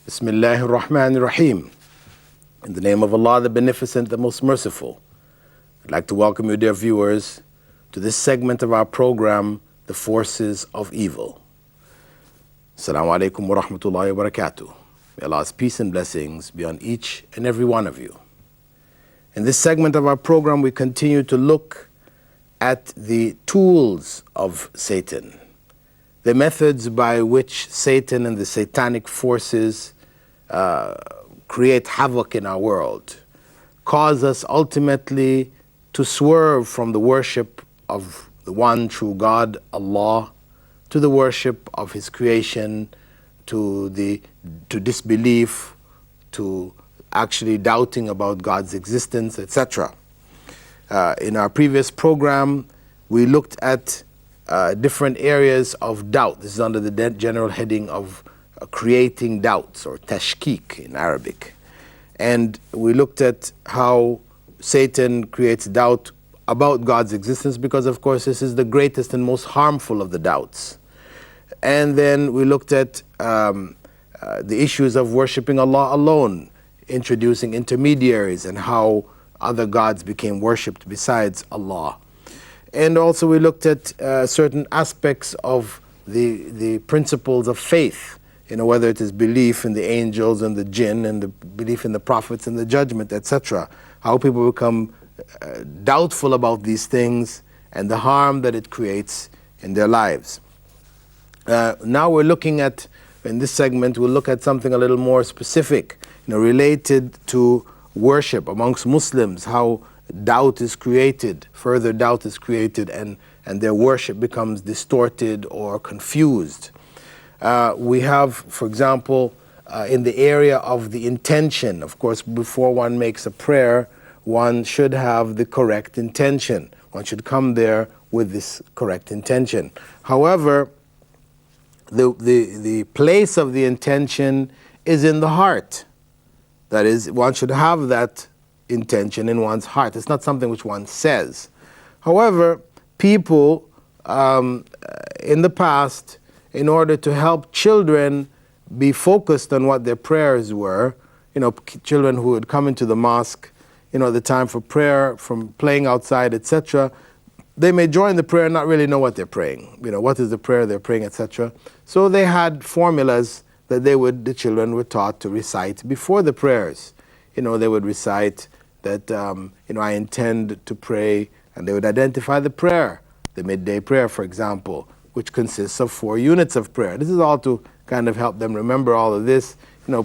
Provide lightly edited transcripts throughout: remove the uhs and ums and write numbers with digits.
Bismillahir Rahmanir Rahim. In the name of Allah, the Beneficent, the Most Merciful. I'd like to welcome you, dear viewers, to this segment of our program, The Forces of Evil. Assalamu alaikum wa rahmatullahi wa barakatuh. May Allah's peace and blessings be on each and every one of you. In this segment of our program, we continue to look at the tools of Satan, the methods by which Satan and the satanic forces create havoc in our world, cause us ultimately to swerve from the worship of the one true God, Allah, to the worship of His creation, to disbelief, to actually doubting about God's existence, etc. In our previous program, we looked at different areas of doubt. This is under the general heading of creating doubts, or tashkik in Arabic. And we looked at how Satan creates doubt about God's existence because, of course, this is the greatest and most harmful of the doubts. And then we looked at the issues of worshiping Allah alone, introducing intermediaries and how other gods became worshipped besides Allah. And also we looked at certain aspects of the principles of faith, whether it is belief in the angels and the jinn and the belief in the prophets and the judgment, etc. How people become doubtful about these things and the harm that it creates in their lives. Now we're looking at, in this segment, we'll look at something a little more specific, related to worship amongst Muslims, how doubt is created, further doubt is created, and their worship becomes distorted or confused. We have, for example, in the area of the intention, of course, before one makes a prayer, one should have the correct intention. One should come there with this correct intention. However, the place of the intention is in the heart. That is, one should have that intention in one's heart. It's not something which one says. However, people in the past, in order to help children be focused on what their prayers were, children who would come into the mosque, at the time for prayer, from playing outside, etc., they may join the prayer and not really know what they're praying. What is the prayer they're praying, etc. So they had formulas that the children were taught to recite before the prayers. They would recite that, I intend to pray, and they would identify the prayer, the midday prayer, for example, which consists of 4 units of prayer. This is all to kind of help them remember all of this,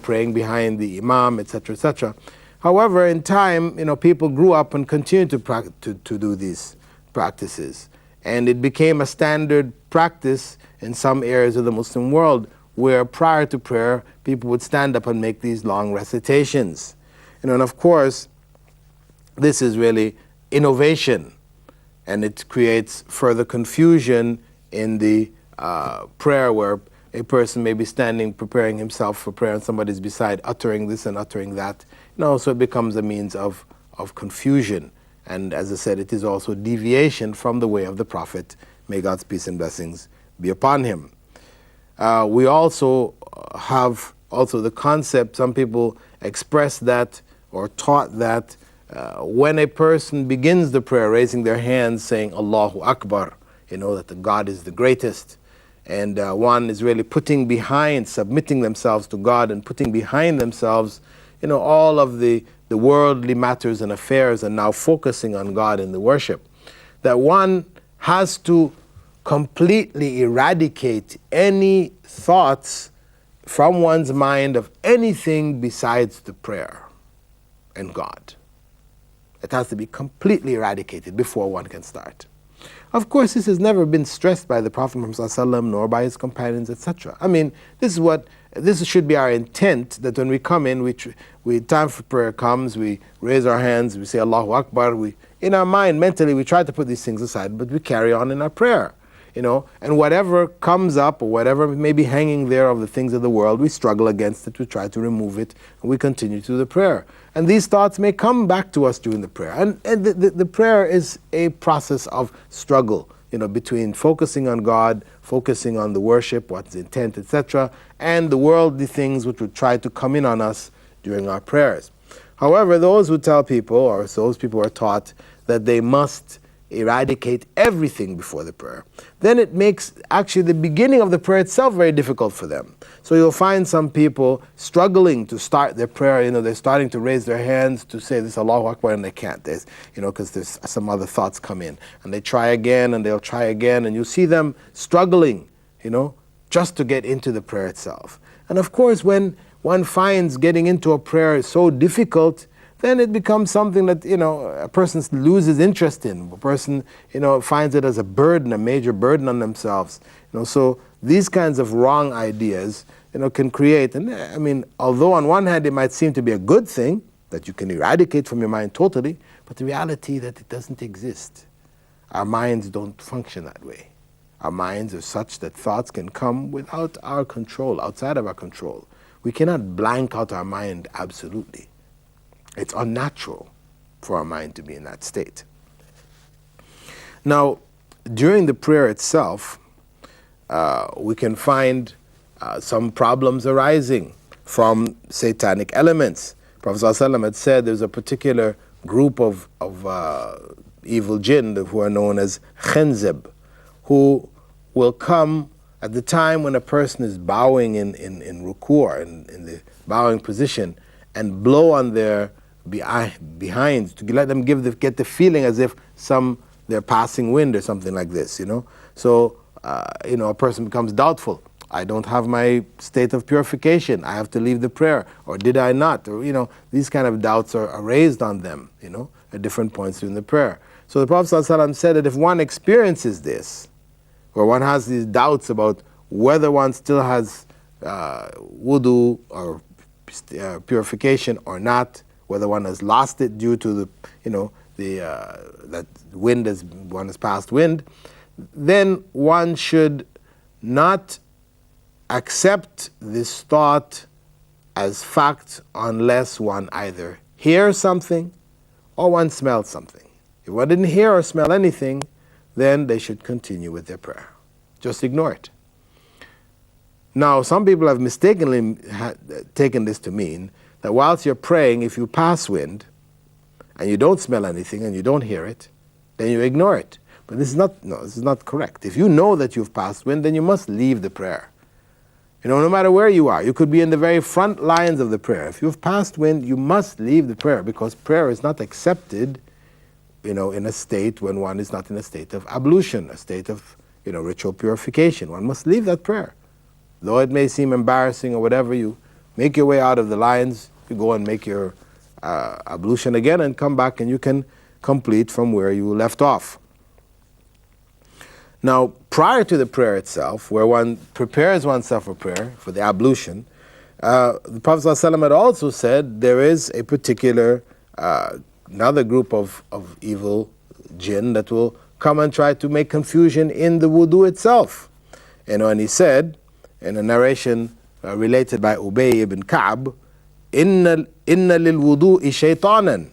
praying behind the imam, etc., etc. However, in time, people grew up and continued to do these practices. And it became a standard practice in some areas of the Muslim world, where prior to prayer, people would stand up and make these long recitations. And of course, this is really innovation, and it creates further confusion in the prayer, where a person may be standing preparing himself for prayer and somebody's beside uttering this and uttering that. So it becomes a means of confusion. And as I said, it is also deviation from the way of the Prophet. May God's peace and blessings be upon him. We also have the concept, some people express that or taught that when a person begins the prayer, raising their hands, saying Allahu Akbar, that the God is the greatest, and one is really putting behind, submitting themselves to God and putting behind themselves, all of the worldly matters and affairs, and now focusing on God in the worship, that one has to completely eradicate any thoughts from one's mind of anything besides the prayer and God. It has to be completely eradicated before one can start. Of course, this has never been stressed by the Prophet Muhammad ﷺ nor by his companions, etc. This should be our intent, that when we come in, time for prayer comes, we raise our hands, we say Allahu Akbar, in our mind, mentally, we try to put these things aside, but we carry on in our prayer. And whatever comes up or whatever may be hanging there of the things of the world, we struggle against it, we try to remove it, and we continue to do the prayer. And these thoughts may come back to us during the prayer. And the prayer is a process of struggle. between focusing on God, focusing on the worship, what's the intent, etc., and the worldly things which would try to come in on us during our prayers. However, those who tell people, or those people who are taught that they must eradicate everything before the prayer, then it makes actually the beginning of the prayer itself very difficult for them. So you'll find some people struggling to start their prayer. They're starting to raise their hands to say this Allahu Akbar, and they can't. Because there's some other thoughts come in, and they try again, and they'll try again, and you see them struggling, just to get into the prayer itself. And of course, when one finds getting into a prayer is so difficult, then it becomes something that a person loses interest in. A person finds it as a burden, a major burden on themselves. So these kinds of wrong ideas can create. And I mean, although on one hand it might seem to be a good thing that you can eradicate from your mind totally, but the reality that it doesn't exist. Our minds don't function that way. Our minds are such that thoughts can come without our control, outside of our control. We cannot blank out our mind absolutely. It's unnatural for our mind to be in that state. Now, during the prayer itself, we can find some problems arising from satanic elements. Prophet ﷺ had said there's a particular group of evil jinn who are known as khanzib, who will come at the time when a person is bowing in ruku', in the bowing position, and blow on their behind to let them get the feeling as if they're passing wind or something like this. So a person becomes doubtful. I don't have my state of purification. I have to leave the prayer, or did I not? Or these kind of doubts are raised on them. At different points during the prayer. So the Prophet ﷺ said that if one experiences this, where one has these doubts about whether one still has wudu or purification or not, whether one has lost it due to that wind one has passed wind, then one should not accept this thought as fact unless one either hears something or one smells something. If one didn't hear or smell anything, then they should continue with their prayer. Just ignore it. Now, some people have mistakenly taken this to mean that whilst you're praying, if you pass wind and you don't smell anything and you don't hear it, then you ignore it. But this is not correct. If you know that you've passed wind, then you must leave the prayer. No matter where you are, you could be in the very front lines of the prayer. If you've passed wind, you must leave the prayer, because prayer is not accepted, in a state when one is not in a state of ablution, a state of, ritual purification. One must leave that prayer. Though it may seem embarrassing or whatever, you make your way out of the lines, you go and make your ablution again and come back, and you can complete from where you left off. Now, prior to the prayer itself, where one prepares oneself for prayer, for the ablution, the Prophet ﷺ had also said there is a particular, another group of evil jinn that will come and try to make confusion in the wudu itself. And he said, in a narration related by Ubay ibn Ka'b, إن للوضوء شيطانا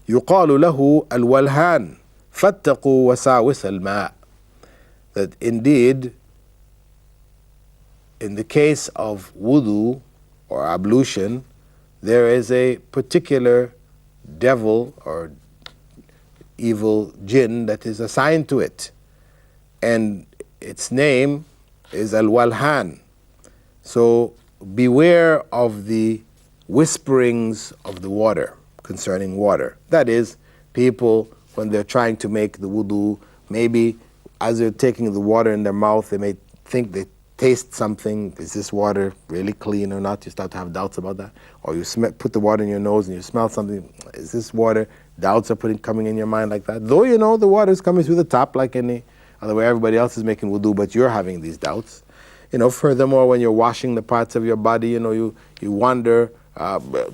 يقال له الولهان فاتقوا وساوس الماء. That indeed, in the case of wudu or ablution, there is a particular devil or evil jinn that is assigned to it. And its name is Al-Walhan. So beware of the whisperings of the water, concerning water. That is, people, when they're trying to make the wudu, maybe as they're taking the water in their mouth, they may think they taste something. Is this water really clean or not? You start to have doubts about that. Or you put the water in your nose and you smell something. Is this water? Doubts are coming in your mind like that. Though the water is coming through the tap like any other way. Everybody else is making wudu, but you're having these doubts. Furthermore, when you're washing the parts of your body, you wonder,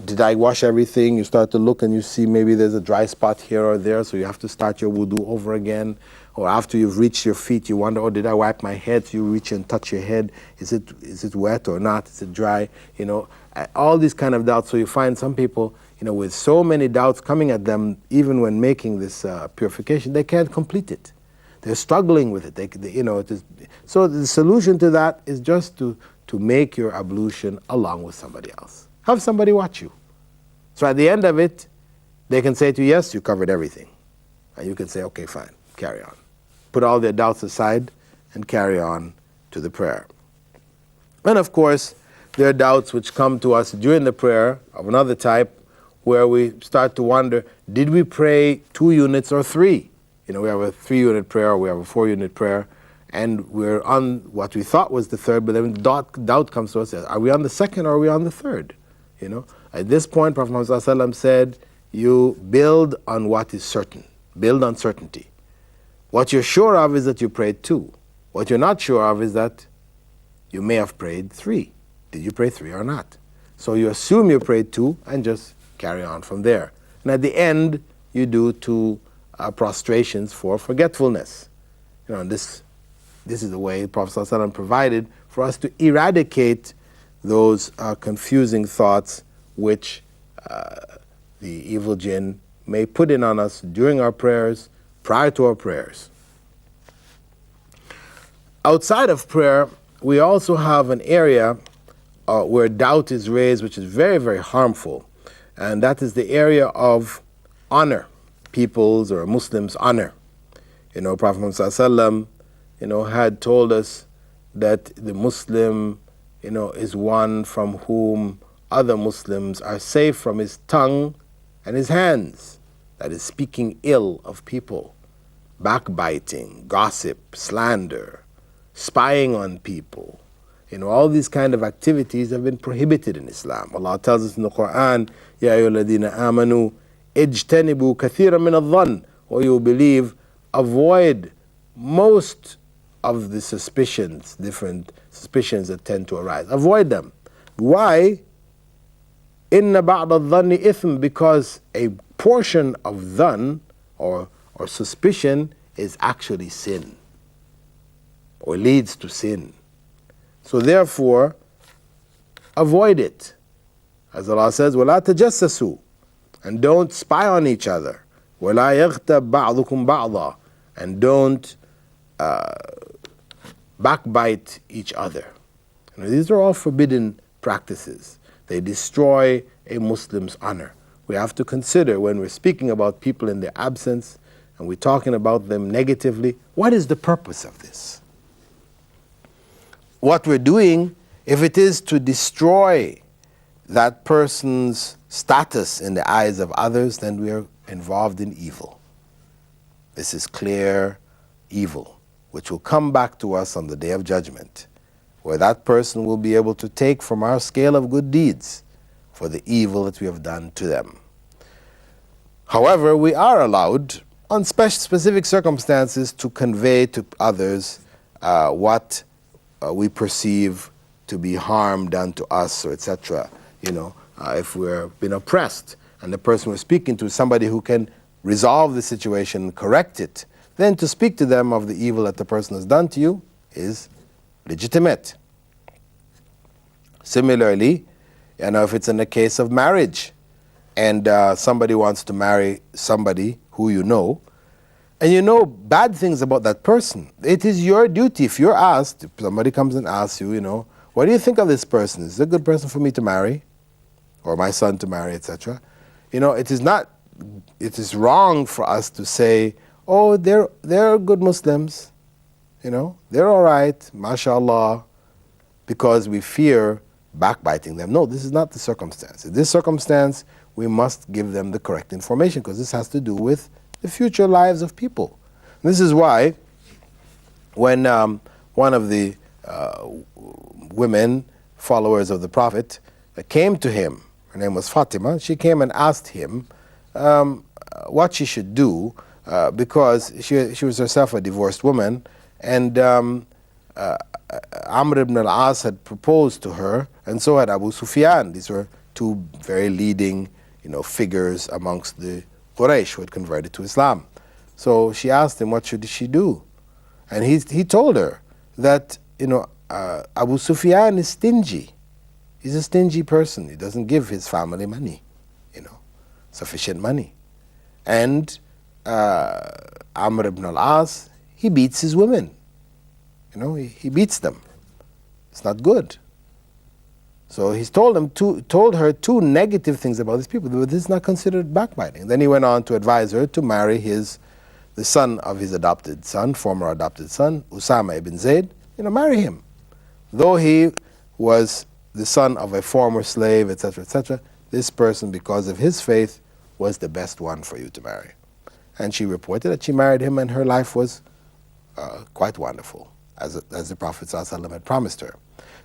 did I wash everything? You start to look and you see maybe there's a dry spot here or there, so you have to start your wudu over again. Or after you've reached your feet, you wonder, did I wipe my head? So you reach and touch your head. Is it wet or not? Is it dry? All these kind of doubts. So you find some people, with so many doubts coming at them, even when making this purification, they can't complete it. they're struggling with it. It is, so the solution to that is just to make your ablution along with somebody else. Have somebody watch you. So at the end of it, they can say to you, yes, you covered everything. And you can say, okay, fine, carry on. Put all their doubts aside and carry on to the prayer. And of course, there are doubts which come to us during the prayer of another type, where we start to wonder, did we pray 2 units or 3? We have a 3-unit prayer, or we have a 4-unit prayer, and we're on what we thought was the third, but then doubt comes to us, are we on the second or are we on the third? At this point, Prophet Muhammad ﷺ said, you build on what is certain. Build on certainty. What you're sure of is that you prayed 2. What you're not sure of is that you may have prayed 3. Did you pray 3 or not? So you assume you prayed 2 and just carry on from there. And at the end, you do 2 prostrations for forgetfulness. And this is the way Prophet ﷺ provided for us to eradicate those confusing thoughts which the evil jinn may put in on us during our prayers, prior to our prayers. Outside of prayer, we also have an area where doubt is raised, which is very, very harmful. And that is the area of honor, people's or Muslims' honor. Prophet Muhammad ﷺ, had told us that the Muslim, is one from whom other Muslims are safe from his tongue and his hands. That is speaking ill of people, backbiting, gossip, slander, spying on people. All these kind of activities have been prohibited in Islam. Allah tells us in the Quran, Ya ayyuhalladhina amanu, ijtanibu kathiran min adh-dhann, or you believe, avoid most of the suspicions, different suspicions that tend to arise. Avoid them. Why? Inna ba'd adh-dhanni ithm, because a portion of dhann or suspicion is actually sin, or leads to sin. So therefore, avoid it. As Allah says, وَلَا تَجَسَّسُوا, and don't spy on each other. وَلَا يَغْتَبْ بَعْضُكُمْ بَعْضًا, and don't backbite each other. These are all forbidden practices. They destroy a Muslim's honor. We have to consider when we're speaking about people in their absence and we're talking about them negatively, what is the purpose of this? What we're doing, if it is to destroy that person's status in the eyes of others, then we are involved in evil. This is clear evil, which will come back to us on the Day of Judgment, where that person will be able to take from our scale of good deeds for the evil that we have done to them. However, we are allowed, on specific circumstances, to convey to others what we perceive to be harm done to us, or etc. If we're being oppressed and the person we're speaking to is somebody who can resolve the situation and correct it, then to speak to them of the evil that the person has done to you is legitimate. Similarly, if it's in the case of marriage and somebody wants to marry somebody who you know, and you know bad things about that person, it is your duty. If you're asked, if somebody comes and asks you, what do you think of this person? Is it a good person for me to marry? Or my son to marry, etc.? It is wrong for us to say, oh, they're good Muslims. They're all right, mashallah, because we fear backbiting them. No, this is not the circumstance. In this circumstance, we must give them the correct information, because this has to do with the future lives of people. This is why when one of the women, followers of the Prophet, came to him, her name was Fatima, she came and asked him what she should do, because she was herself a divorced woman, and Amr ibn al-As had proposed to her, and so had Abu Sufyan. These were 2 very leading figures amongst the Quraysh who had converted to Islam. So she asked him, what should she do? And he told her that Abu Sufyan is stingy. He's a stingy person. He doesn't give his family money, sufficient money. And Amr ibn al-As, he beats his women. He beats them. It's not good. So he's told her two negative things about these people, but this is not considered backbiting. Then he went on to advise her to marry the son of his adopted son, former adopted son, Usama ibn Zayd. Marry him. Though he was the son of a former slave, etc., etc., this person, because of his faith, was the best one for you to marry. And she reported that she married him and her life was quite wonderful, as the Prophet ﷺ had promised her.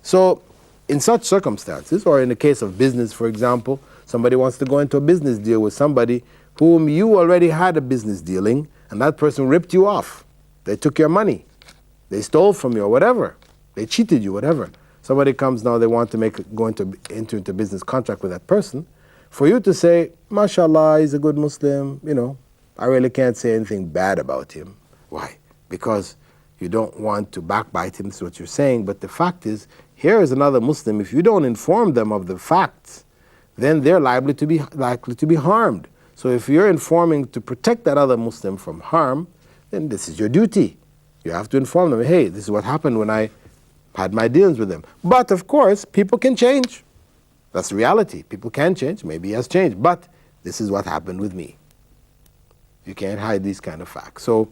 So in such circumstances, or in the case of business, for example, somebody wants to go into a business deal with somebody whom you already had a business dealing, and that person ripped you off. They took your money. They stole from you or whatever. They cheated you, whatever. Somebody comes now, they want to enter into a business contract with that person. For you to say, mashallah, he's a good Muslim, I really can't say anything bad about him. Why? Because you don't want to backbite him, that's what you're saying. But the fact is, here is another Muslim. If you don't inform them of the facts, then they're likely to be harmed. So if you're informing to protect that other Muslim from harm, then this is your duty. You have to inform them, hey, this is what happened when I had my dealings with them. But of course, people can change. That's the reality. People can change. Maybe he has changed. But this is what happened with me. You can't hide these kind of facts. So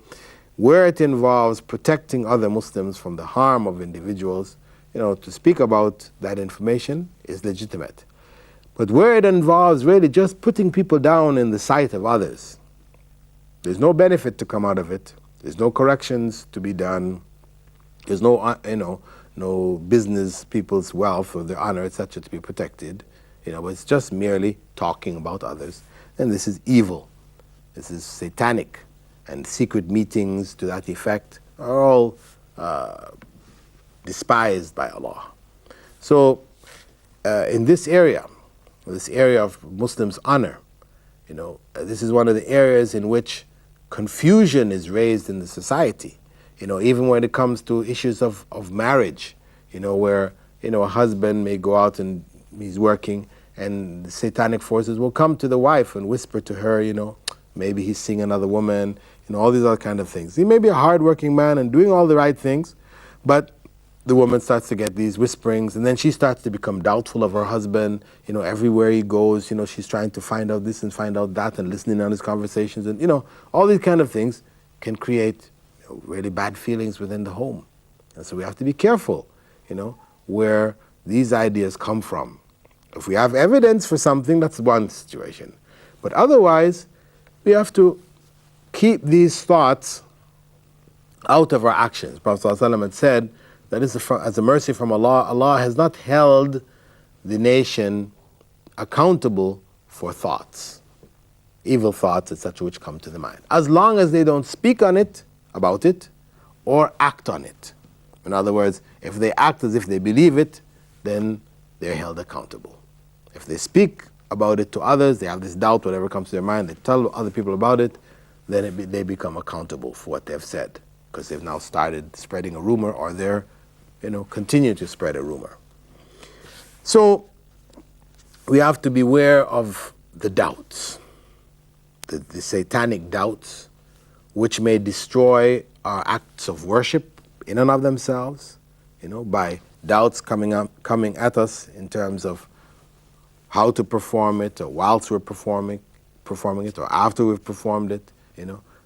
where it involves protecting other Muslims from the harm of individuals, to speak about that information is legitimate. But where it involves really just putting people down in the sight of others, there's no benefit to come out of it. There's no corrections to be done. There's no business people's wealth or their honor, etc., to be protected. But it's just merely talking about others. And this is evil. This is satanic. And secret meetings to that effect are all despised by Allah. So in this area of Muslims' honor, this is one of the areas in which confusion is raised in the society. Even when it comes to issues of marriage, where a husband may go out and he's working, and the satanic forces will come to the wife and whisper to her, maybe he's seeing another woman, all these other kind of things. He may be a hard-working man and doing all the right things, but the woman starts to get these whisperings, and then she starts to become doubtful of her husband. Everywhere he goes, she's trying to find out this and find out that and listening on his conversations, and all these kind of things can create really bad feelings within the home. And so we have to be careful, where these ideas come from. If we have evidence for something, that's one situation. But otherwise, we have to keep these thoughts out of our actions. Prophet ﷺ had said that as a mercy from Allah, Allah has not held the nation accountable for thoughts, evil thoughts, etc., which come to the mind, as long as they don't speak about it, or act on it. In other words, if they act as if they believe it, then they're held accountable. If they speak about it to others, they have this doubt, whatever comes to their mind, they tell other people about it, then they become accountable for what they've said, because they've now started spreading a rumor, or they're continue to spread a rumor. So we have to beware of the doubts, the satanic doubts, which may destroy our acts of worship in and of themselves, by doubts coming at us in terms of how to perform it, or whilst we're performing it, or after we've performed it,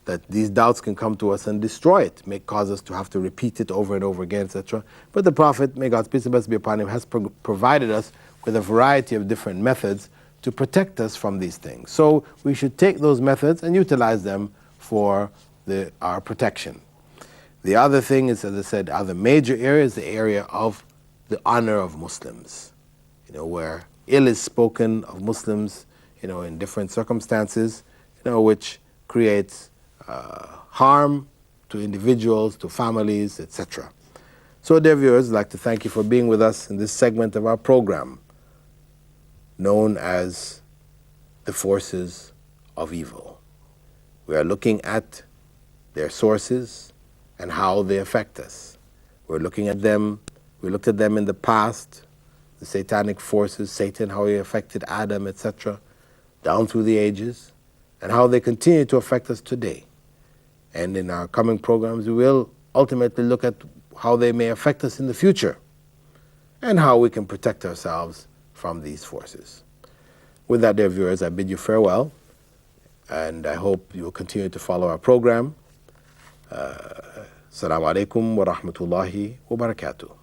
that these doubts can come to us and destroy it, may cause us to have to repeat it over and over again, etc. But the Prophet, may God's peace and blessings be upon him, has provided us with a variety of different methods to protect us from these things. So we should take those methods and utilize them for our protection. The other thing is, as I said, other major areas, the area of the honor of Muslims, where ill is spoken of Muslims, in different circumstances, which creates harm to individuals, to families, etc. So, dear viewers, I'd like to thank you for being with us in this segment of our program, known as The Forces of Evil. We are looking at their sources and how they affect us. We looked at them in the past, the satanic forces, Satan, how he affected Adam, etc., down through the ages, and how they continue to affect us today. And in our coming programs, we will ultimately look at how they may affect us in the future and how we can protect ourselves from these forces. With that, dear viewers, I bid you farewell, and I hope you will continue to follow our program. Assalamu alaikum wa rahmatullahi wa barakatuh.